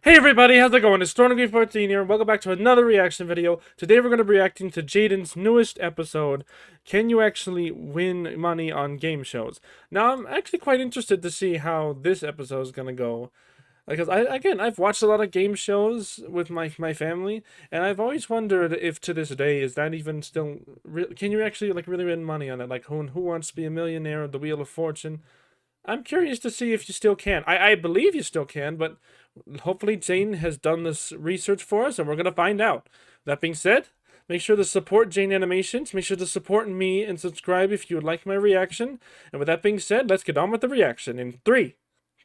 Hey everybody, how's it going? It's StormDegree 14 here, and welcome back to another reaction video. Today we're going to be reacting to Jaiden's newest episode, Can You Actually Win Money on Game Shows? Now, I'm actually quite interested to see how this episode is going to go. Because, I've watched a lot of game shows with my family, and I've always wondered if to this day, is that even still... can you actually, really win money on it? Like, who wants to be a millionaire or the Wheel of Fortune? I'm curious to see if you still can. I believe you still can, but hopefully Jaiden has done this research for us, and we're going to find out. That being said, make sure to support Jaidenianimations, make sure to support me, and subscribe if you would like my reaction. And with that being said, let's get on with the reaction in 3,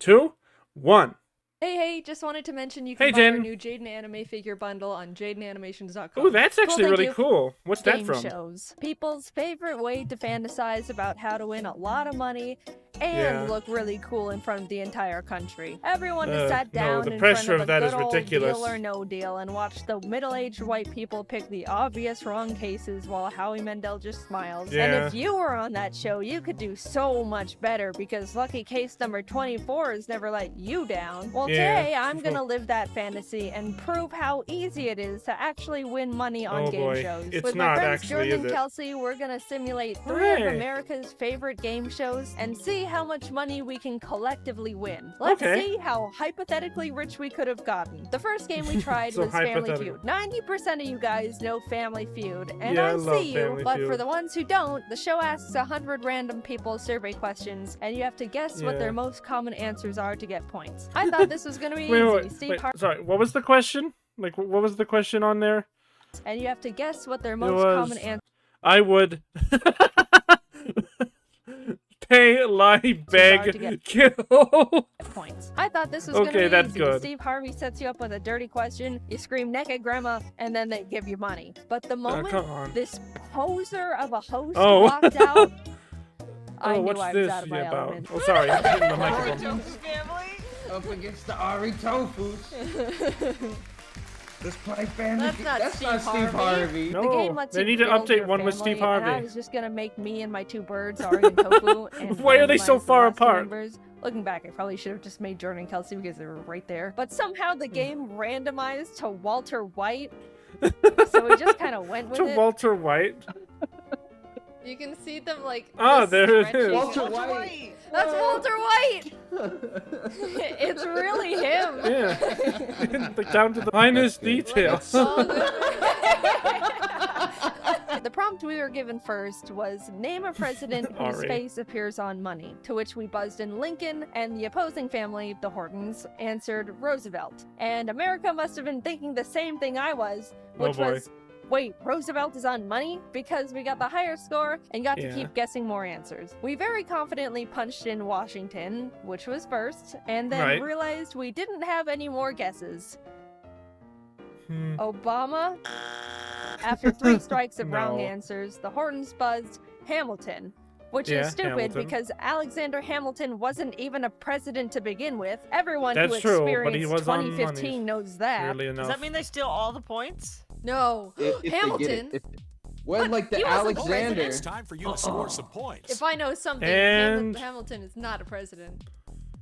2, 1. Hey, just wanted to mention you can buy our new Jaiden anime figure bundle on jaidenanimations.com. Oh, that's actually really cool. What's that from? Game shows. People's favorite way to fantasize about how to win a lot of money and look really cool in front of the entire country. Everyone has sat down in front of a good old Deal or No Deal and watched the middle-aged white people pick the obvious wrong cases while Howie Mandel just smiles. And if you were on that show, you could do so much better because lucky case number 24 has never let you down. Well, today I'm gonna live that fantasy and prove how easy it is to actually win money on game shows. With my friends Jordan and Kelsey, we're gonna simulate 3 of America's favorite game shows and see how much money we can collectively win. Let's see how hypothetically rich we could have gotten. The first game we tried was Family Feud. 90% of you guys know Family Feud, and I see you, but for the ones who don't, the show asks 100 random people survey questions, and you have to guess what their most common answers are to get points. I thought this was gonna be easy. Wait, sorry, what was the question? Like, what was the question on there? And you have to guess what their most common answer. I would pay, lie, beg, kill. Points. I thought this was gonna be that's easy. good. Steve Harvey sets you up with a dirty question, you scream naked grandma, and then they give you money. But the moment this poser of a host walked out, I knew I was out of my element. Oh, sorry, I'm hitting the microphone. Family up against the Ari Tofus. Let's play Family. That's not Steve Harvey. No, the game lets they need to update one with Steve Harvey. And I was just gonna make me and my 2 birds, Ari and Tofu. And why are they so far apart? Members. Looking back, I probably should have just made Jordan and Kelsey because they were right there. But somehow the game randomized to Walter White. So we just kind of went with it. To Walter White? You can see them like. Oh, there it is. Walter White. That's Walter White. It's really him. Yeah. Like down to the finest details. The prompt we were given first was name a president whose face appears on money, to which we buzzed in Lincoln, and the opposing family, the Hortons, answered Roosevelt. And America must have been thinking the same thing I was, which was, wait, Roosevelt is on money? Because we got the higher score and got to keep guessing more answers. We very confidently punched in Washington, which was first, and then realized we didn't have any more guesses. Obama? After 3 strikes of wrong answers, the Hortons buzzed Hamilton, which is stupid because Alexander Hamilton wasn't even a president to begin with. Everyone who experienced 2015 knows that. Does that mean they steal all the points? No, Hamilton. Well, like the Alexander. It's time for you to score some points. If I know something, Hamilton is not a president.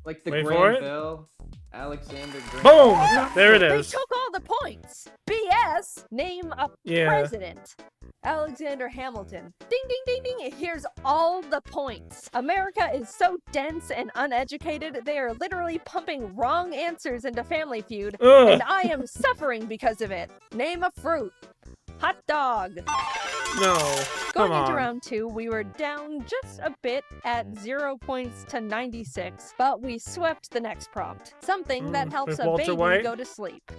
Like the Granville, Alexander Graham. Boom! There it is. They took all the points. BS. Name a president. Alexander Hamilton. Ding, ding, ding, ding. Here's all the points. America is so dense and uneducated, they are literally pumping wrong answers into Family Feud, and I am suffering because of it. Name a fruit. Hot dog. No, Going into round 2, we were down just a bit at 0 points to 96, but we swept the next prompt. Something that helps a baby go to sleep.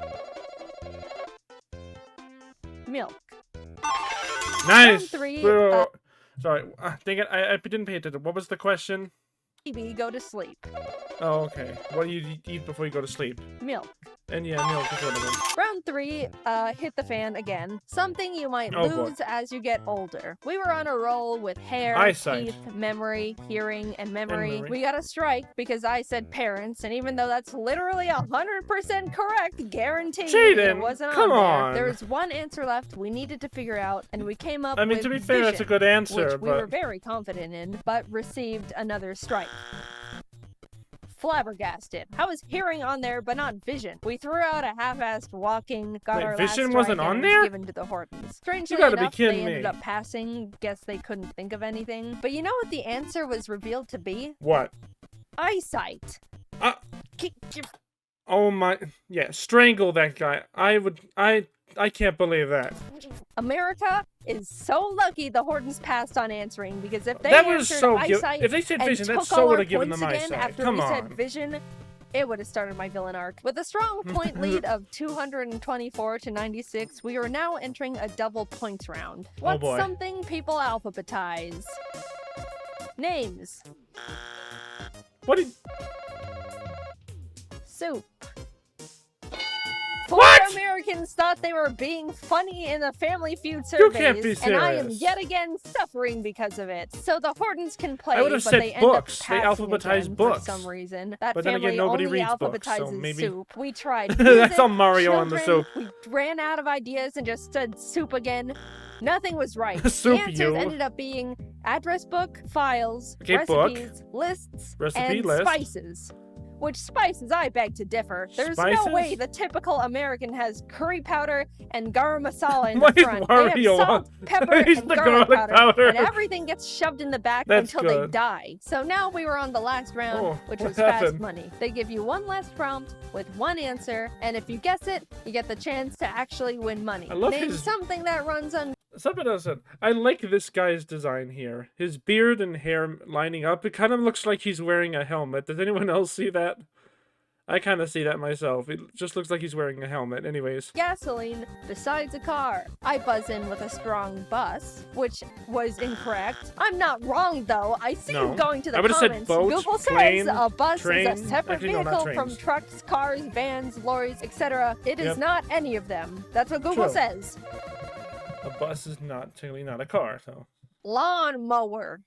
Milk. Nice. Round 3. Sorry, I didn't pay attention. What was the question? Baby go to sleep. Oh, okay. What do you eat before you go to sleep? Milk. And milk is one of them. Round 3, hit the fan again. Something you might lose as you get older. We were on a roll with hair, teeth, memory, hearing, and memory. We got a strike because I said parents, and even though that's literally 100% correct, guaranteed it wasn't on there. There was 1 answer left we needed to figure out, and we came up with to be fair, that's a good answer, which we were very confident in, but received another strike. flabbergasted. How is hearing on there but not vision? We threw out a half-assed walking, got Wait, our vision last wasn't dry on hairs there? given to the Hortons. Strangely gotta be enough, kidding they ended me. up passing. Guess they couldn't think of anything. But you know what the answer was revealed to be? What? Eyesight. Oh my, yeah, strangle that guy. I can't believe that. America is so lucky the Hortons passed on answering, because if they That was answered so eyesight if they said vision, and that took so all would our have given points them again eyesight. after Come we on. said vision, it would have started my villain arc. With a strong point lead of 224 to 96, we are now entering a double points round. What's boy. something people alphabetize? Names. What did... Soup. What? 4 Americans thought they were being funny in the Family Feud You surveys, can't be and I am serious. yet again suffering because of it. So the Hortons can play, I would have but said they books. end They up passing alphabetize again books. for some reason. That But then family again, nobody only reads books, so alphabetizes maybe- soup. We tried I music, saw Mario on the children, soup. We ran out of ideas and just said soup again. Nothing was right. Soup, the answers you. ended up being address book, files, Okay, book. recipes, lists, Recipe and list. spices. Which spices, I beg to differ. There's Spices? no way the typical American has curry powder and garam masala in Why the is front. Mario They have salt, on- pepper, He's and the garlic garlic powder, powder. and everything gets shoved in the back That's until they good. die. So now we were on the last round, Oh, which what was fast happened? money. They give you one last prompt with one answer, and if you guess it, you get the chance to actually win money. I love Name his- something that runs on. Something else. I like this guy's design here. His beard and hair lining up. It kind of looks like he's wearing a helmet. Does anyone else see that? I kind of see that myself. It just looks like he's wearing a helmet. Anyways. Gasoline besides a car. I buzz in with a strong bus, which was incorrect. I'm not wrong though. I see No. you going to the I would've said comments. boat, Google plane, says a bus train. is a separate Actually, no, not vehicle from trains. trucks, cars, vans, lorries, etc. It is Yep. not any of them. That's what Google True. says. A bus is not technically not a car, so. Lawn mower.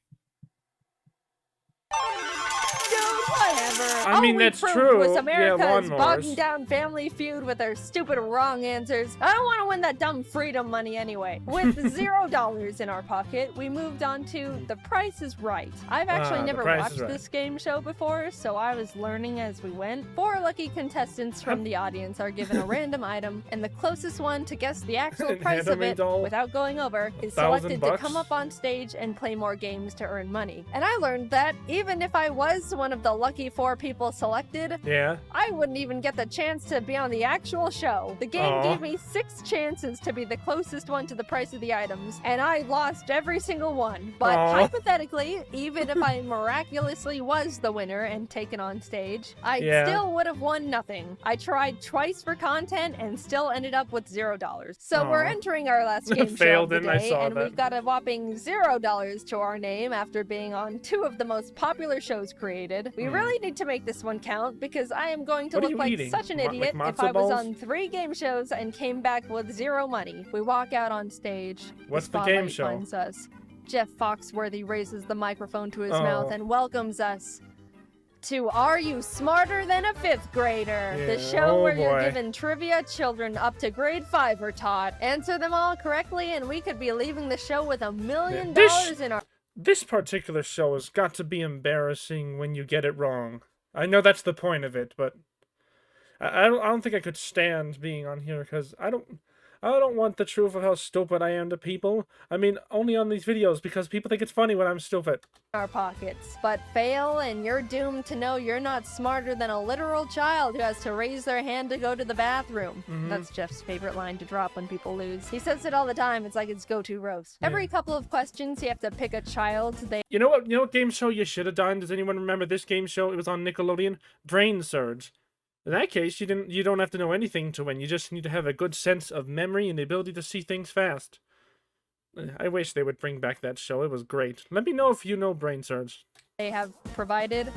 Dude, whatever. I mean, All we that's proved true. Was Yeah, America's lawnmowers. bogging down Family Feud with their stupid wrong answers. I don't want to win that dumb freedom money anyway. With $0 in our pocket, we moved on to The Price is Right. I've actually The never Price is watched Right. this game show before, so I was learning as we went. 4 lucky contestants from the audience are given a random item, and the closest one to guess the actual An price of anime it doll? without going over is 1,000 selected to bucks? come up on stage and play more games to earn money. And I learned that even if I was one of the lucky 4 people selected, Yeah. I wouldn't even get the chance to be on the actual show. The game Aw. gave me 6 chances to be the closest one to the price of the items, and I lost every single one. But Aw. hypothetically, even if I miraculously was the winner and taken on stage, I Yeah. still would have won nothing. I tried twice for content and still ended up with $0. So we're Aw. entering our last game show Failed, of the didn't I? day, saw and that. we've got a whopping $0 to our name after being on 2 of the most popular shows created. We really need to make this one count because I am going to What are look you like eating? such an Like idiot if matzo I was balls? on 3 game shows and came back with 0 money. We walk out on stage. What's the spotlight game show? finds us. Jeff Foxworthy raises the microphone to his Oh. mouth and welcomes us to Are You Smarter Than a 5th Grader? Yeah, The show oh where you're boy. given trivia children up to grade 5 are taught. Answer them all correctly and we could be leaving the show with $1 million This- in our... This particular show has got to be embarrassing when you get it wrong. I know that's the point of it, but I don't think I could stand being on here because I don't want the truth of how stupid I am to people. I mean, only on these videos because people think it's funny when I'm stupid. Our pockets. But fail and you're doomed to know you're not smarter than a literal child who has to raise their hand to go to the bathroom. That's Jeff's favorite line to drop when people lose. He says it all the time. It's like his go-to roast. Every couple of questions you have to pick a child. You know what game show you should have done? Does anyone remember this game show? It was on Nickelodeon. BRAINSURGE. In that case, you don't have to know anything to win. You just need to have a good sense of memory and the ability to see things fast. I wish they would bring back that show. It was great. Let me know if you know BRAINSURGE. They have provided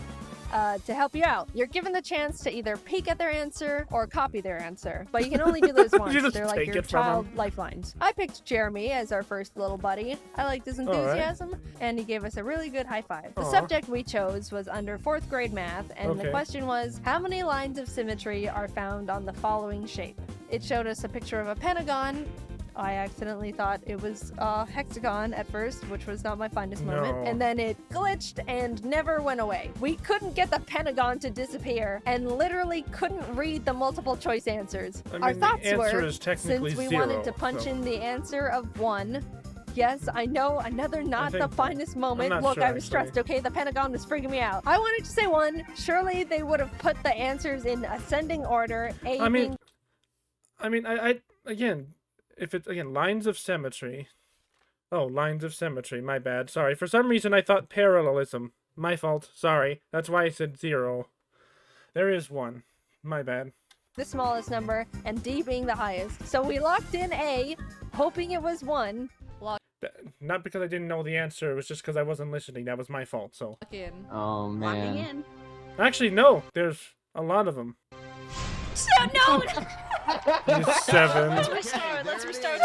to help you out. You're given the chance to either peek at their answer or copy their answer, but you can only do this once. You just They're like take your it from 'em. child lifelines. I picked Jeremy as our first little buddy. I liked his enthusiasm, and he gave us a really good high five. The Aw. subject we chose was under 4th grade math, and the Okay. question was, how many lines of symmetry are found on the following shape? It showed us a picture of a pentagon, I accidentally thought it was a hexagon at first, which was not my finest moment. And then it glitched and never went away. We couldn't get the pentagon to disappear and literally couldn't read the multiple choice answers. I mean, Our thoughts the answer were, is technically since we 0, wanted to punch in the answer of 1, yes, I know, another not the finest moment. not Look, sure, I was stressed, okay? The pentagon was freaking me out. I wanted to say 1. Surely they would have put the answers in ascending order. I mean, again, if it's, again, lines of symmetry. Oh, lines of symmetry, my bad. Sorry, for some reason I thought parallelism. My fault, sorry. That's why I said 0. There is 1. My bad. The smallest number, and D being the highest. So we locked in A, hoping it was 1. Not because I didn't know the answer, it was just because I wasn't listening. That was my fault, so. Oh, man. Locking in. Actually, no, there's a lot of them. No! 7. Let's restart.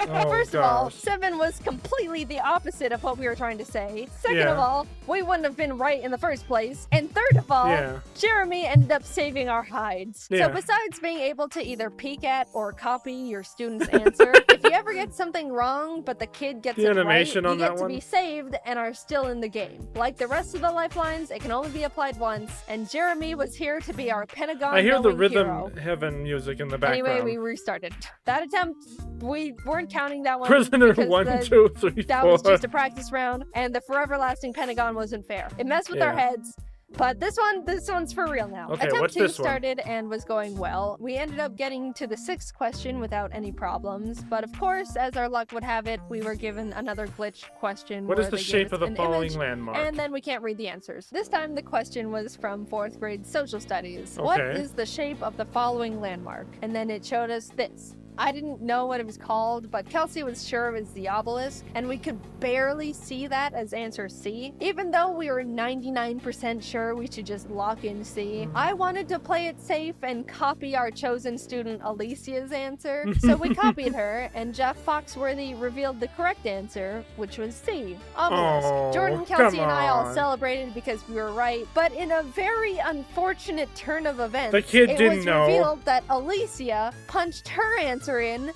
Oh, First of all, gosh. 7 was completely the opposite of what we were trying to say. Second of all, we wouldn't have been right in the first place. And third of all, Jeremy ended up saving our hides. So besides being able to either peek at or copy your student's answer, if you ever get something wrong, but the kid gets it right, you get to be saved and are still in the game. Like the rest of the lifelines, it can only be applied once, and Jeremy was here to be our Pentagon I hear the rhythm hero. heaven music in the background. Anyway, we restarted. That attempt, we weren't counting that one. Prisoner 1, 2, 3, that 4. was just a practice round, and the forever lasting Pentagon wasn't fair. It messed with our heads. But this one's for real now. Okay, Attempt what's 2 this one? started and was going well. We ended up getting to the 6th question without any problems, but of course, as our luck would have it, we were given another glitch question. What where is the they gave shape us of the an following image, landmark? and then we can't read the answers. This time the question was from 4th grade social studies. What is the shape of the following landmark? And then it showed us this. I didn't know what it was called, but Kelsey was sure it was the obelisk, and we could barely see that as answer C. Even though we were 99% sure we should just lock in C, I wanted to play it safe and copy our chosen student Alicia's answer, so we copied her, and Jeff Foxworthy revealed the correct answer, which was C, obelisk. Oh, Jordan, Kelsey, and I all celebrated because we were right, but in a very unfortunate turn of events, the kid it didn't was know. revealed that Alicia punched her answer in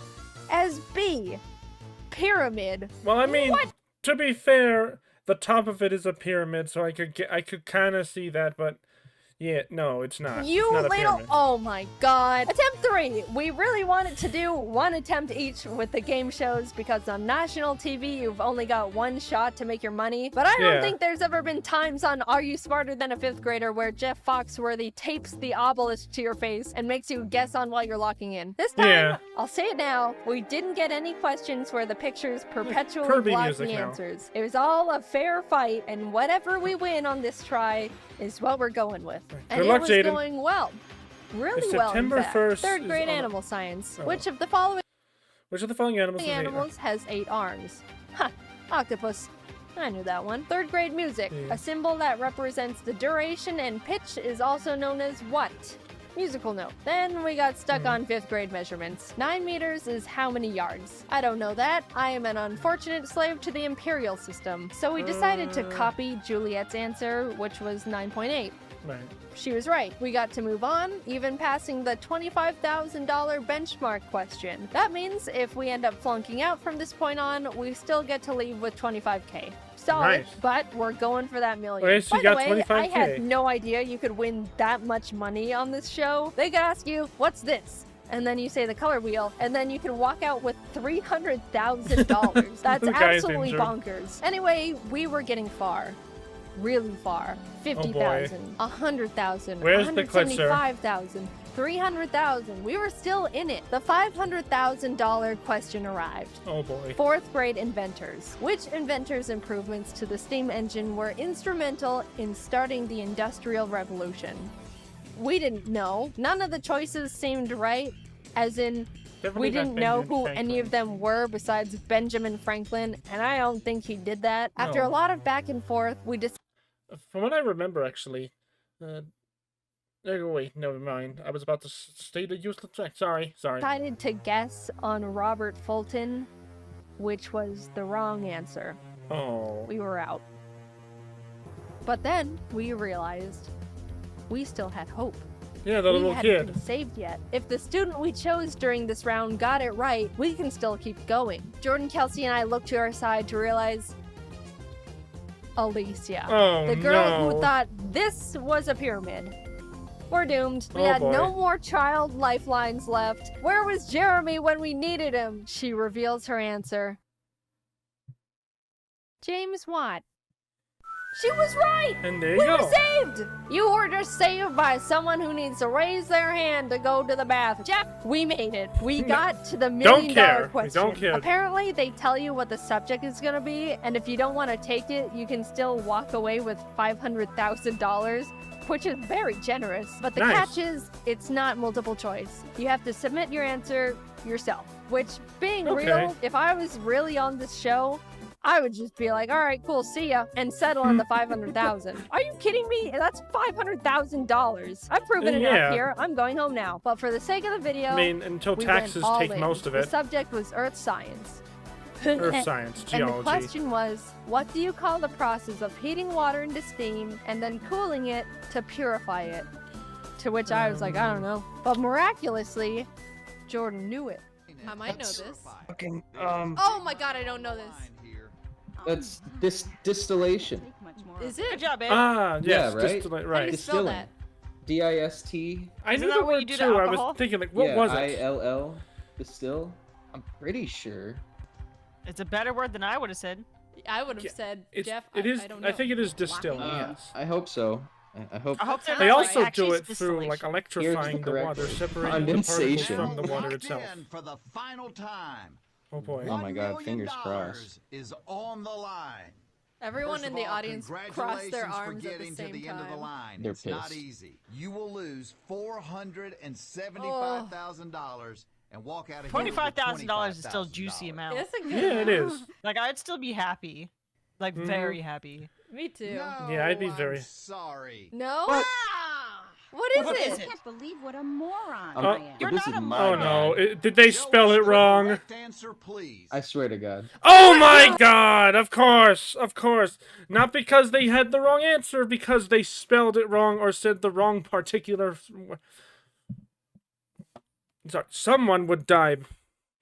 as B, pyramid. Well, I mean, to be fair, the top of it is a pyramid, so I could kind of see that, but yeah, no, it's not. You it's not a little, pyramid. oh my god. Attempt 3. We really wanted to do 1 attempt each with the game shows because on national TV, you've only got 1 shot to make your money. But I don't think there's ever been times on Are You Smarter Than a 5th Grader where Jeff Foxworthy tapes the obelisk to your face and makes you guess on while you're locking in. This time, I'll say it now, we didn't get any questions where the pictures perpetually blocked the answers. It was all a fair fight, and whatever we win on this try is what we're going with. And Good luck, it was Jaiden. going well. Really well, in September fact. 1st 3rd grade is animal science. Which of the following animals has 8 arms? Ha! Octopus. I knew that one. 3rd grade music. A symbol that represents the duration and pitch is also known as what? Musical note. Then we got stuck on 5th grade measurements. 9 meters is how many yards? I don't know that. I am an unfortunate slave to the imperial system. So we decided to copy Juliet's answer, which was 9.8. Right. She was right. We got to move on, even passing the $25,000 benchmark question. That means if we end up flunking out from this point on, we still get to leave with $25K. Solid, but we're going for that million. Okay, so By you got the way, 25K. I had no idea you could win that much money on this show. They could ask you, what's this? And then you say the color wheel, and then you can walk out with $300,000. That's absolutely bonkers. Anyway, we were getting far. Really far. 50,000, 100,000, Where's the clicker? 175,000, 300,000. We were still in it. The $500,000 question arrived. Oh boy. 4th grade inventors. Which inventors' improvements to the steam engine were instrumental in starting the Industrial Revolution? We didn't know. None of the choices seemed right, as in we didn't know who any of them were besides Benjamin Franklin, and I don't think he did that. After a lot of back and forth, we decided. From what I remember, actually, wait, never mind. I was about to state a useless fact. Sorry. Decided to guess on Robert Fulton, which was the wrong answer. Oh. We were out. But then we realized we still had hope. Yeah, the little hadn't kid. been saved yet. If the student we chose during this round got it right, we can still keep going. Jordan, Kelsey, and I looked to our side to realize Alicia, the girl who thought this was a pyramid. We're doomed. We had no more child lifelines left. Where was Jeremy when we needed him? She reveals her answer. James Watt. She was right! And there We you were go. saved! You were just saved by someone who needs to raise their hand to go to the bathroom. Jeff, we made it. We got to the million-dollar question. We don't care. Apparently, they tell you what the subject is gonna be, and if you don't want to take it, you can still walk away with $500,000, which is very generous. But the catch is, it's not multiple choice. You have to submit your answer yourself. Which, being real, if I was really on this show, I would just be like, all right, cool, see ya, and settle on the $500,000. Are you kidding me? That's $500,000. I've proven enough here. I'm going home now. But for the sake of the video, I mean, until taxes take most of it. The subject was Earth Science. Earth Science, geology. And the question was, what do you call the process of heating water into steam and then cooling it to purify it? To which I was like, I don't know. But miraculously, Jordan knew it. I might know this. Fucking, Oh my god, I don't know this. That's distillation. Is it? Good job, babe. Ah, yes, Yeah, right? How do right. you spell that? D-I-S-T. I Isn't knew that the what you word do too. to I was alcohol? thinking, like, what was it? I-L-L. Distill. I'm pretty sure. It's a better word than I would have said. I would have said, Jeff, It is. I don't know. I think it is distilling. Yes. I hope so. I hope. they're They not, also like, do actually it through like distillation. electrifying the correct water, separating the particles condensation. from the water Locked itself. in for the final time. Oh boy. Oh my God, $1 fingers million crossed. is on the line. Everyone First in of the all, audience crossed their congratulations for arms at the getting same to the end of the time. line. They're It's not pissed. easy. You will lose $475,000 and walk out of here with $25,000 is still a juicy $25,000. amount. It's a good Yeah, it is. Like, I'd still be happy. Like, very happy. Me too. No, Yeah, I'd be I'm very- sorry. No? What? What is What it? is it? can't believe what a moron Oh, I am. You're this not is a my Oh bad. no! Did they spell it Show us the wrong? correct answer, please. I swear to God. Oh my God! Of course, of course. Not because they had the wrong answer, because they spelled it wrong or said the wrong particular. Sorry, someone would die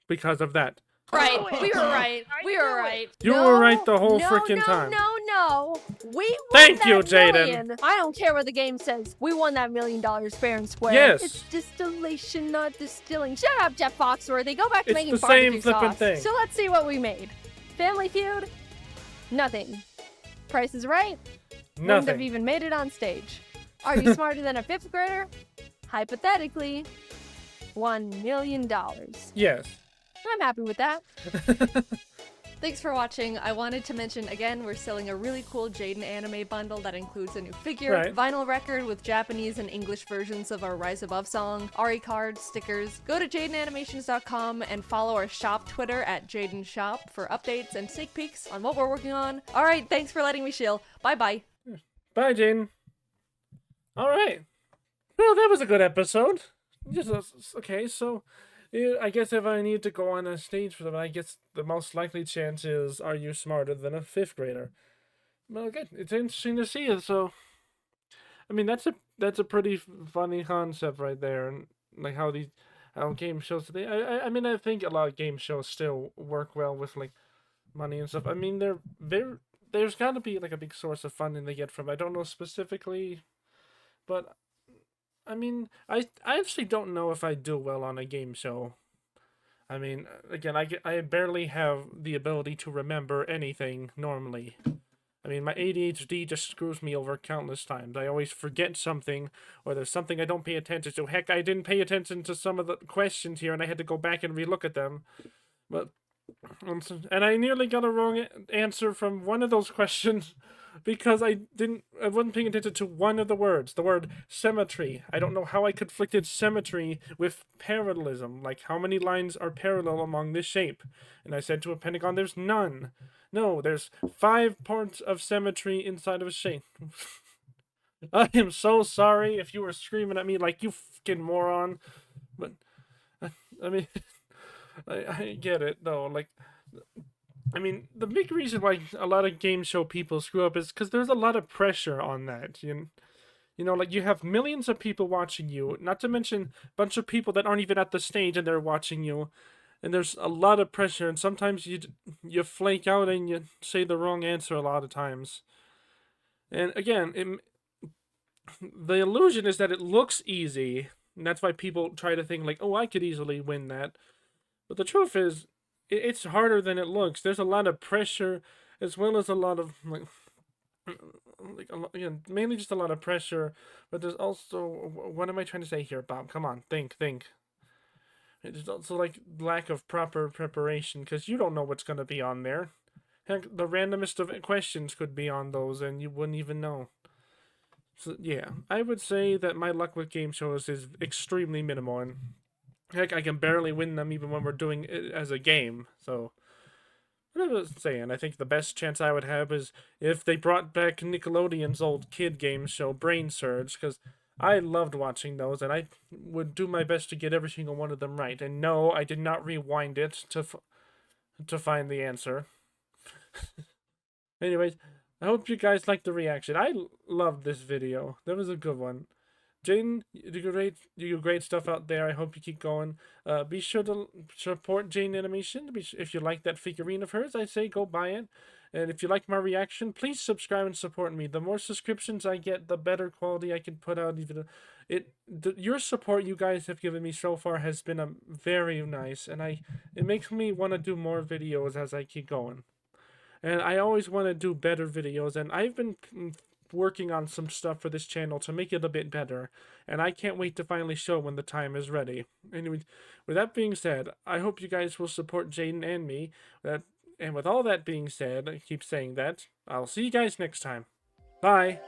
because of that. Right. We were right. We were right. You were right the whole freaking time. No. We won Thank you, that Jaiden. million. I don't care what the game says. We won that $1 million fair and square. Yes. It's distillation, not distilling. Shut up, Jeff Foxworthy. Go back to It's making the barbecue same flippin' sauce. thing. So let's see what we made. Family Feud? Nothing. Price is Right? Wouldn't have Nothing. even made it on stage. Are you smarter than a 5th grader? Hypothetically, $1 million. Yes. I'm happy with that. Thanks for watching. I wanted to mention again, we're selling a really cool Jaiden anime bundle that includes a new figure, Right. vinyl record with Japanese and English versions of our Rise Above song, Ari cards, stickers. Go to jaidenanimations.com and follow our shop Twitter at Jaiden Shop for updates and sneak peeks on what we're working on. All right, thanks for letting me shill. Bye bye. Bye, Jaiden. All right. Well, that was a good episode. Okay, so yeah, I guess if I need to go on a stage for them, I guess the most likely chance is, are you smarter than a 5th grader? Well, good. It's interesting to see it. So, I mean, that's a pretty funny concept right there, and like how game shows today. I mean, I think a lot of game shows still work well with like money and stuff. I mean, there's got to be like a big source of funding they get from. I don't know specifically, but I mean, I actually don't know if I do well on a game show. I mean, again, I barely have the ability to remember anything normally. I mean, my ADHD just screws me over countless times. I always forget something, or there's something I don't pay attention to. Heck, I didn't pay attention to some of the questions here, and I had to go back and relook at them. But and I nearly got a wrong answer from one of those questions. Because I wasn't paying attention to one of the words, the word symmetry. I don't know how I conflicted symmetry with parallelism, like how many lines are parallel along this shape. And I said to a pentagon, there's none. No, there's 5 parts of symmetry inside of a shape. I am so sorry if you were screaming at me like, you fucking moron. But, I mean, I get it, though, like... I mean, the big reason why a lot of game show people screw up is because there's a lot of pressure on that. You You know, like, you have millions of people watching you, not to mention a bunch of people that aren't even at the stage and they're watching you. And there's a lot of pressure, and sometimes you flake out and you say the wrong answer a lot of times. And again, the illusion is that it looks easy, and that's why people try to think like, oh, I could easily win that. But the truth is, it's harder than it looks. There's a lot of pressure, as well as a lot of, like again, mainly just a lot of pressure, but there's also, what am I trying to say here, Bob? Come on, think. It's also like lack of proper preparation, because you don't know what's going to be on there. Heck, the randomest of questions could be on those, and you wouldn't even know. So yeah, I would say that my luck with game shows is extremely minimal, and heck, I can barely win them even when we're doing it as a game. So what I was saying, I think the best chance I would have is if they brought back Nickelodeon's old kid game show, BRAINSURGE, because I loved watching those, and I would do my best to get every single one of them right. And no, I did not rewind it to find the answer. Anyways, I hope you guys liked the reaction. I loved this video. That was a good one. Jaiden, you do great stuff out there. I hope you keep going. Be sure to support Jaidenanimations. If you like that figurine of hers, I say go buy it. And if you like my reaction, please subscribe and support me. The more subscriptions I get, the better quality I can put out. Your support you guys have given me so far has been very nice, and it makes me want to do more videos as I keep going. And I always want to do better videos, and I've been working on some stuff for this channel to make it a bit better, and I can't wait to finally show when the time is ready. Anyway, with that being said, I hope you guys will support Jaiden and me. And with all that being said, I keep saying that, I'll see you guys next time. Bye!